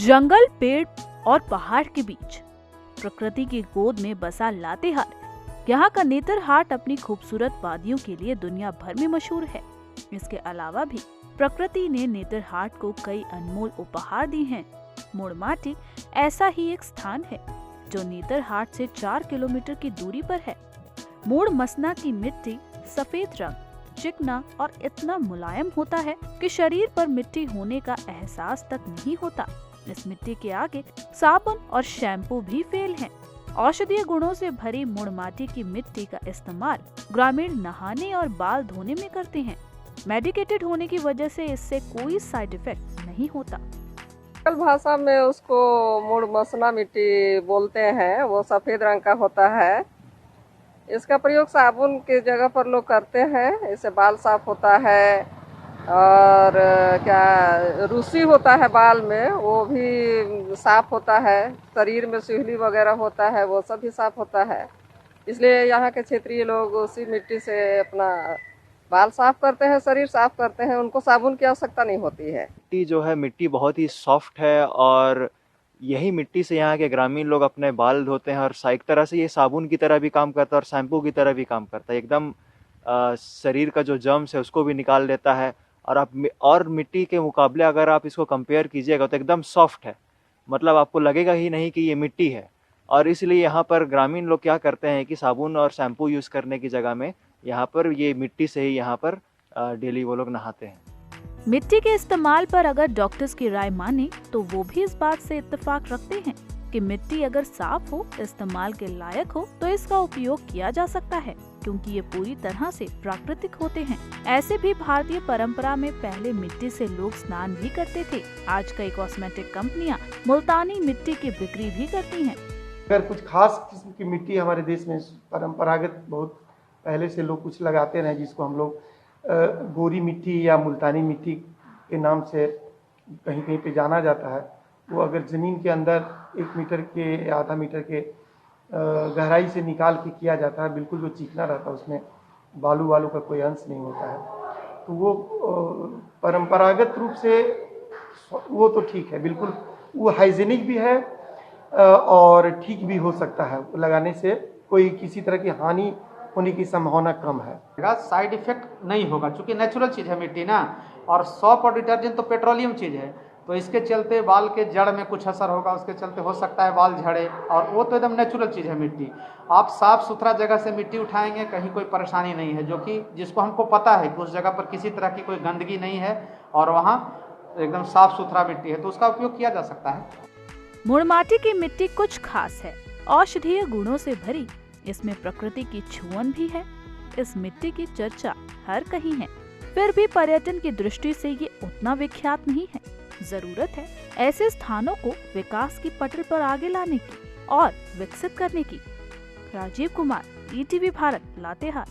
जंगल, पेड़ और पहाड़ के बीच प्रकृति की गोद में बसा लातेहार, यहाँ का नेतरहाट अपनी खूबसूरत वादियों के लिए दुनिया भर में मशहूर है। इसके अलावा भी प्रकृति ने नेतरहाट को कई अनमोल उपहार दी हैं। मुड़माटी ऐसा ही एक स्थान है जो नेतरहाट से 4 किलोमीटर की दूरी पर है। मूड़ मसना की मिट्टी सफेद रंग, चिकना और इतना मुलायम होता है कि शरीर पर मिट्टी होने का एहसास तक नहीं होता। इस मिट्टी के आगे साबुन और शैम्पू भी फेल हैं। औषधीय गुणों से भरी मुड़माटी की मिट्टी का इस्तेमाल ग्रामीण नहाने और बाल धोने में करते हैं। मेडिकेटेड होने की वजह से इससे कोई साइड इफेक्ट नहीं होता। लोकल भाषा में उसको मुड़ मसना मिट्टी बोलते हैं। वो सफेद रंग का होता है। इसका प्रयोग साबुन के जगह पर लोग करते हैं। इससे बाल साफ होता है और क्या रूसी होता है बाल में, वो भी साफ होता है। शरीर में सिहली वगैरह होता है, वो सब भी साफ होता है। इसलिए यहाँ के क्षेत्रीय लोग उसी मिट्टी से अपना बाल साफ करते हैं, शरीर साफ करते हैं। उनको साबुन की आवश्यकता नहीं होती है। मिट्टी जो है, मिट्टी बहुत ही सॉफ्ट है और यही मिट्टी से यहाँ के ग्रामीण लोग अपने बाल धोते हैं और एक तरह से ये साबुन की तरह भी काम करता है और शैम्पू की तरह भी काम करता है। एकदम शरीर का जो जर्म्स है उसको भी निकाल देता है। और मिट्टी के मुकाबले अगर आप इसको कंपेयर कीजिएगा तो एकदम सॉफ्ट है, मतलब आपको लगेगा ही नहीं कि ये मिट्टी है। और इसलिए यहाँ पर ग्रामीण लोग क्या करते हैं कि साबुन और शैम्पू यूज़ करने की जगह में यहाँ पर ये मिट्टी से ही यहाँ पर डेली वो लोग नहाते हैं। मिट्टी के इस्तेमाल पर अगर डॉक्टर्स की राय माने तो वो भी इस बात से इत्तेफाक रखते हैं कि मिट्टी अगर साफ हो, इस्तेमाल के लायक हो तो इसका उपयोग किया जा सकता है, क्योंकि ये पूरी तरह से प्राकृतिक होते हैं। ऐसे भी भारतीय परंपरा में पहले मिट्टी से लोग स्नान भी करते थे। आज कई कॉस्मेटिक कंपनियां मुल्तानी मिट्टी की बिक्री भी करती हैं। अगर कुछ खास किस्म की मिट्टी हमारे देश में परंपरागत बहुत पहले से लोग कुछ लगाते रहे, जिसको हम लोग गोरी मिट्टी या मुल्तानी मिट्टी के नाम से कहीं कहीं पे जाना जाता है। वो अगर ज़मीन के अंदर 1 मीटर के या आधा मीटर के गहराई से निकाल के किया जाता है, बिल्कुल जो चिकना रहता है, उसमें बालू वालू का कोई अंश नहीं होता है, तो वो परंपरागत रूप से वो तो ठीक है, बिल्कुल वो हाइजीनिक भी है और ठीक भी हो सकता है। लगाने से कोई किसी तरह की हानि होने की संभावना कम है। साइड इफेक्ट नहीं होगा, क्योंकि नेचुरल चीज़ है मिट्टी ना, और सॉप और डिटर्जेंट तो पेट्रोलियम चीज़ है, तो इसके चलते बाल के जड़ में कुछ असर होगा, उसके चलते हो सकता है बाल झड़े, और वो तो एकदम नेचुरल चीज़ है मिट्टी। आप साफ सुथरा जगह से मिट्टी उठाएंगे, कहीं कोई परेशानी नहीं है, जो कि जिसको हमको पता है कि उस जगह पर किसी तरह की कोई गंदगी नहीं है और वहाँ एकदम साफ सुथरा मिट्टी है, तो उसका उपयोग किया जा सकता है। मुड़माटी की मिट्टी कुछ खास है, औषधीय गुणों से भरी। इसमें प्रकृति की छुअन भी है। इस मिट्टी की चर्चा हर कहीं है, फिर भी पर्यटन की दृष्टि से ये उतना विख्यात नहीं है। जरूरत है ऐसे स्थानों को विकास की पटल पर आगे लाने की और विकसित करने की। राजीव कुमार, ETV भारत, लातेहार।